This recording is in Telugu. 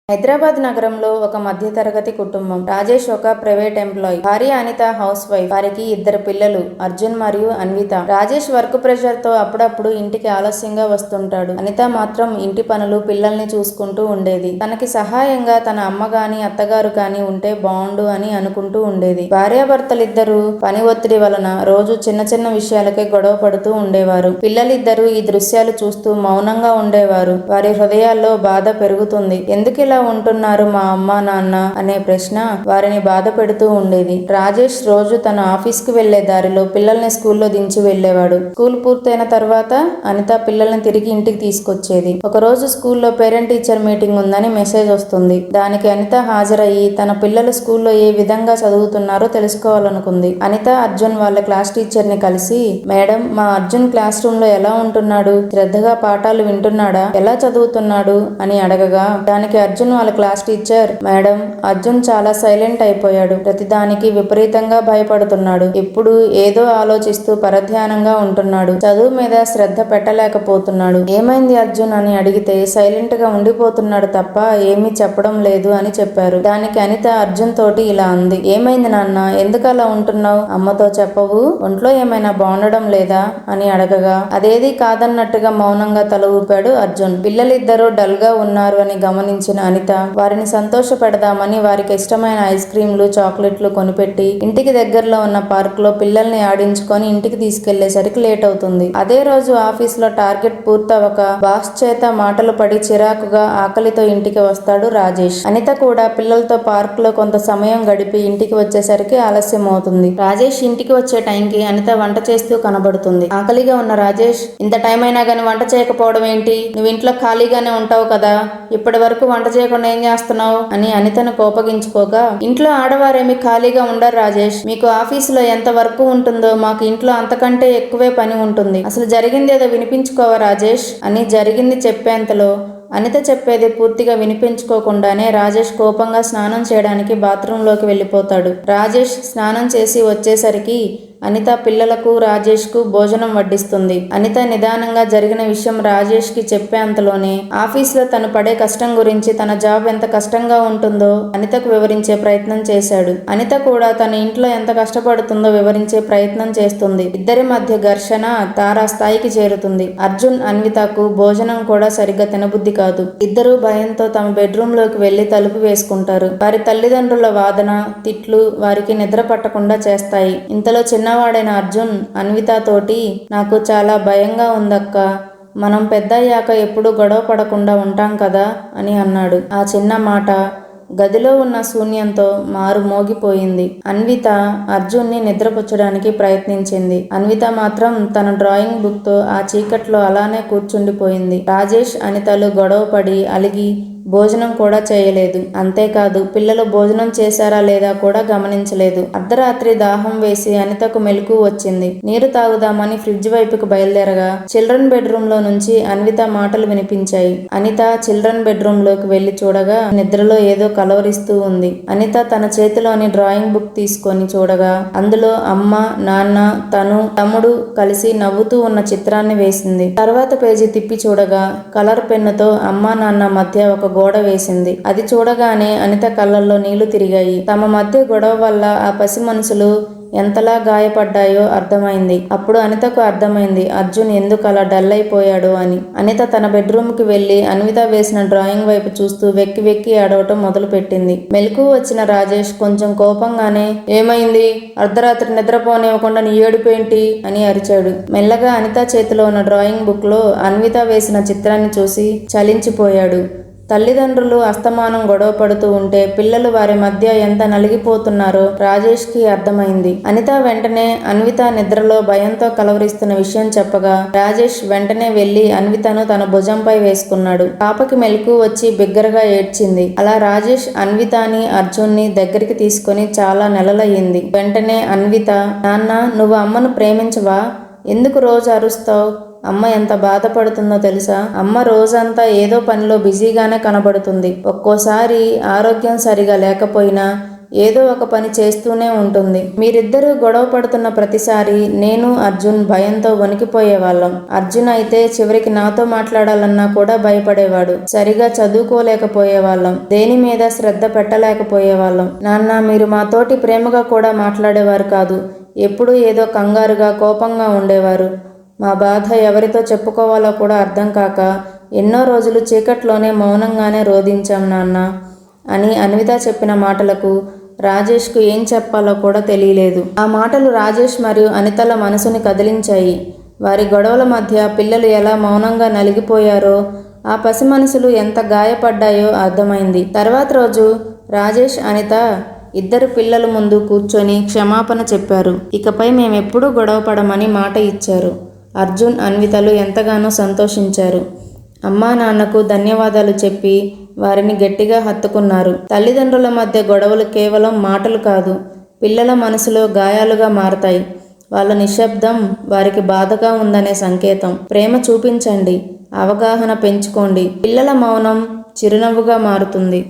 హైదరాబాద్ నగరంలో ఒక మధ్యతరగతి కుటుంబం. రాజేష్ ఒక ప్రైవేట్ ఎంప్లాయీ, భార్య అనిత హౌస్ వైఫ్. వారికి 2 పిల్లలు, అర్జున్ మరియు అన్విత. రాజేష్ వర్క్ ప్రెషర్ తో అప్పుడప్పుడు ఇంటికి ఆలస్యంగా వస్తుంటాడు. అనిత మాత్రం ఇంటి పనులు, పిల్లల్ని చూసుకుంటూ ఉండేది. తనకి సహాయంగా తన అమ్మ గాని అత్తగారు కాని ఉంటే బావుండు అని అనుకుంటూ ఉండేది. భార్యాభర్తలిద్దరూ పని ఒత్తిడి వలన రోజు చిన్న చిన్న విషయాలకే గొడవ పడుతూ ఉండేవారు. పిల్లలిద్దరూ ఈ దృశ్యాలు చూస్తూ మౌనంగా ఉండేవారు. వారి హృదయాల్లో బాధ పెరుగుతుంది. ఎందుకిలా ఉంటున్నారు మా అమ్మ నాన్న అనే ప్రశ్న వారిని బాధ పెడుతూ ఉండేది. రాజేష్ రోజు తన ఆఫీస్ కు వెళ్లే దారిలో పిల్లల్ని స్కూల్లో దించి వెళ్లేవాడు. స్కూల్ పూర్తయిన తర్వాత అనిత పిల్లల్ని తిరిగి ఇంటికి తీసుకొచ్చేది. ఒకరోజు స్కూల్లో పేరెంట్ టీచర్ మీటింగ్ ఉందని మెసేజ్ వస్తుంది. దానికి అనిత హాజరయ్యి తన పిల్లలు స్కూల్లో ఏ విధంగా చదువుతున్నారో తెలుసుకోవాలనుకుంది. అనిత అర్జున్ వాళ్ళ క్లాస్ టీచర్ ని కలిసి, మేడం, మా అర్జున్ క్లాస్ రూమ్ లో ఎలా ఉంటున్నాడు? శ్రద్ధగా పాఠాలు వింటున్నాడా? ఎలా చదువుతున్నాడు అని అడగగా, దానికి అర్జున్ వాళ్ళ క్లాస్ టీచర్, మేడం, అర్జున్ చాలా సైలెంట్ అయిపోయాడు. ప్రతిదానికి విపరీతంగా భయపడుతున్నాడు. ఎప్పుడు ఏదో ఆలోచిస్తూ పరధ్యానంగా ఉంటున్నాడు. చదువు మీద శ్రద్ధ పెట్టలేకపోతున్నాడు. ఏమైంది అర్జున్ అని అడిగితే సైలెంట్ గా ఉండిపోతున్నాడు తప్ప ఏమీ చెప్పడం లేదు అని చెప్పారు. దానికి అనిత అర్జున్ తోటి ఇలా అంది, ఏమైంది నాన్న, ఎందుకు అలా ఉంటున్నావు? అమ్మతో చెప్పవు? ఒంట్లో ఏమైనా బాగుండడం లేదా అని అడగగా, అదేది కాదన్నట్టుగా మౌనంగా తల ఊపాడు అర్జున్. పిల్లలిద్దరూ డల్ గా ఉన్నారు అని గమనించిన అనిత వారిని సంతోష పెడదామని వారికి ఇష్టమైన ఐస్ క్రీంలు, చాక్లెట్లు కొనిపెట్టి ఇంటికి దగ్గరలో ఉన్న పార్క్ లో పిల్లల్ని ఆడించుకొని ఇంటికి తీసుకెళ్లేసరికి లేట్ అవుతుంది. అదే రోజు ఆఫీస్ లో టార్గెట్ పూర్తవక బాస్ చేత మాటలు పడి చిరాకుగా ఆకలితో ఇంటికి వస్తాడు రాజేష్. అనిత కూడా పిల్లలతో పార్క్ లో కొంత సమయం గడిపి ఇంటికి వచ్చేసరికి ఆలస్యం అవుతుంది. రాజేష్ ఇంటికి వచ్చే టైంకి అనిత వంట చేస్తూ కనబడుతుంది. ఆకలిగా ఉన్న రాజేష్, ఇంత టైం అయినా గానీ వంట చేయకపోవడం ఏంటి? నువ్వు ఇంట్లో ఖాళీగానే ఉంటావు కదా, ఇప్పటి వరకు వంట చేయకుండా ఏం చేస్తున్నావు అని అనితను కోపగించుకోగా, ఇంట్లో ఆడవారేమి ఖాళీగా ఉండరు రాజేష్. మీకు ఆఫీసులో ఎంత వర్క్ ఉంటుందో మాకు ఇంట్లో అంతకంటే ఎక్కువే పని ఉంటుంది. అసలు జరిగింది ఏదో వినిపించుకోవా రాజేష్ అని జరిగింది చెప్పేంతలో అనిత చెప్పేది పూర్తిగా వినిపించుకోకుండానే రాజేష్ కోపంగా స్నానం చేయడానికి బాత్రూంలోకి వెళ్ళిపోతాడు. రాజేష్ స్నానం చేసి వచ్చేసరికి అనిత పిల్లలకు రాజేష్ కు భోజనం వడ్డిస్తుంది. అనిత నిదానంగా జరిగిన విషయం రాజేష్ కి చెప్పేంతలోనే ఆఫీస్ లో తను పడే కష్టం గురించి, తన జాబ్ ఎంత కష్టంగా ఉంటుందో అనితకు వివరించే ప్రయత్నం చేశాడు. అనిత కూడా తన ఇంట్లో ఎంత కష్టపడుతుందో వివరించే ప్రయత్నం చేస్తుంది. ఇద్దరి మధ్య ఘర్షణ తారాస్థాయికి చేరుతుంది. అర్జున్, అన్వితకు భోజనం కూడా సరిగ్గా తినబుద్ధి కాదు. ఇద్దరూ భయంతో తమ బెడ్రూమ్ లోకి వెళ్లి తలుపు వేసుకుంటారు. వారి తల్లిదండ్రుల వాదన, తిట్లు వారికి నిద్ర పట్టకుండా చేస్తాయి. ఇంతలో చిన్నవాడైన అర్జున్ అన్విత తోటి, నాకు చాలా భయంగా ఉందక్క, మనం పెద్దయ్యాక ఎప్పుడు గొడవ పడకుండా ఉంటాం కదా అని అన్నాడు. ఆ చిన్న మాట గదిలో ఉన్న శూన్యంతో మారు మోగిపోయింది. అన్విత అర్జున్ని నిద్రపుచ్చడానికి ప్రయత్నించింది. అన్విత మాత్రం తన డ్రాయింగ్ బుక్ తో ఆ చీకట్లో అలానే కూర్చుండిపోయింది. రాజేష్, అనితలు గొడవ పడి అలిగి భోజనం కూడా చేయలేదు. అంతేకాదు పిల్లలు భోజనం చేశారా లేదా కూడా గమనించలేదు. అర్ధరాత్రి దాహం వేసి అనితకు మెలకువ వచ్చింది. నీరు తాగుదామని ఫ్రిడ్జ్ వైపుకు బయలుదేరగా చిల్డ్రన్ బెడ్రూమ్ లో నుంచి అన్విత మాటలు వినిపించాయి. అనిత చిల్డ్రన్ బెడ్రూమ్ లోకి వెళ్లి చూడగా నిద్రలో ఏదో కలవరిస్తూ ఉంది. అనిత తన చేతిలోని డ్రాయింగ్ బుక్ తీసుకొని చూడగా అందులో అమ్మ, నాన్న, తను, తమ్ముడు కలిసి నవ్వుతూ ఉన్న చిత్రాన్ని వేసింది. తర్వాత పేజీ తిప్పి చూడగా కలర్ పెన్నుతో అమ్మ నాన్న మధ్య ఒక గోడ వేసింది. అది చూడగానే అనిత కళ్ళల్లో నీళ్లు తిరిగాయి. తమ మధ్య గొడవ వల్ల ఆ పసి మనసులు ఎంతలా గాయపడ్డాయో అర్థమైంది. అప్పుడు అనితకు అర్థమైంది అర్జున్ ఎందుకు అలా డల్ అయిపోయాడు అని. అనిత తన బెడ్రూమ్ కి వెళ్లి అన్విత వేసిన డ్రాయింగ్ వైపు చూస్తూ వెక్కి వెక్కి ఏడవటం మొదలు పెట్టింది. మెలకువ వచ్చిన రాజేష్ కొంచెం కోపంగానే, ఏమైంది, అర్ధరాత్రి నిద్రపోనివ్వకుండా నీ ఏడుపేంటి అని అరిచాడు. మెల్లగా అనిత చేతిలో ఉన్న డ్రాయింగ్ బుక్ లో అన్విత వేసిన చిత్రాన్ని చూసి చలించిపోయాడు. తల్లిదండ్రులు అస్తమానం గొడవ పడుతూ ఉంటే పిల్లలు వారి మధ్య ఎంత నలిగిపోతున్నారో రాజేష్ కి అర్థమైంది. అనిత వెంటనే అన్విత నిద్రలో భయంతో కలవరిస్తున్న విషయం చెప్పగా రాజేష్ వెంటనే వెళ్లి అన్వితను తన భుజంపై వేసుకున్నాడు. పాపకి మెలకువ వచ్చి బిగ్గరగా ఏడ్చింది. అలా రాజేష్ అన్వితని, అర్జున్ని దగ్గరికి తీసుకుని చాలా నెలలయ్యింది. వెంటనే అన్విత, నాన్న, నువ్వు అమ్మను ప్రేమించవా? ఎందుకు రోజు అరుస్తావు? అమ్మ ఎంత బాధపడుతుందో తెలుసా? అమ్మ రోజంతా ఏదో పనిలో బిజీగానే కనబడుతుంది. ఒక్కోసారి ఆరోగ్యం సరిగా లేకపోయినా ఏదో ఒక పని చేస్తూనే ఉంటుంది. మీరిద్దరూ గొడవ పడుతున్న ప్రతిసారి నేను అర్జున్ భయంతో వణికిపోయేవాళ్ళం. అర్జున్ అయితే చివరికి నాతో మాట్లాడాలన్నా కూడా భయపడేవాడు. సరిగా చదువుకోలేకపోయేవాళ్ళం. దేని మీద శ్రద్ధ పెట్టలేకపోయేవాళ్ళం. నాన్న, మీరు మాతోటి ప్రేమగా కూడా మాట్లాడేవారు కాదు. ఎప్పుడూ ఏదో కంగారుగా కోపంగా ఉండేవారు. మా బాధ ఎవరితో చెప్పుకోవాలో కూడా అర్థం కాక ఎన్నో రోజులు చీకట్లోనే మౌనంగానే రోధించాం నాన్న అని అన్విత చెప్పిన మాటలకు రాజేష్కు ఏం చెప్పాలో కూడా తెలియలేదు. ఆ మాటలు రాజేష్ మరియు అనితల మనసుని కదిలించాయి. వారి గొడవల మధ్య పిల్లలు ఎలా మౌనంగా నలిగిపోయారో, ఆ పసి మనసులు ఎంత గాయపడ్డాయో అర్థమైంది. తర్వాత రోజు రాజేష్, అనిత ఇద్దరు పిల్లల ముందు కూర్చొని క్షమాపణ చెప్పారు. ఇకపై మేమెప్పుడూ గొడవ పడమని మాట ఇచ్చారు. అర్జున్, అన్వితలు ఎంతగానో సంతోషించారు. అమ్మా నాన్నకు ధన్యవాదాలు చెప్పి వారిని గట్టిగా హత్తుకున్నారు. తల్లిదండ్రుల మధ్య గొడవలు కేవలం మాటలు కాదు, పిల్లల మనసులో గాయాలుగా మారతాయి. వాళ్ళ నిశ్శబ్దం వారికి బాధగా ఉందనే సంకేతం. ప్రేమ చూపించండి, అవగాహన పెంచుకోండి. పిల్లల మౌనం చిరునవ్వుగా మారుతుంది.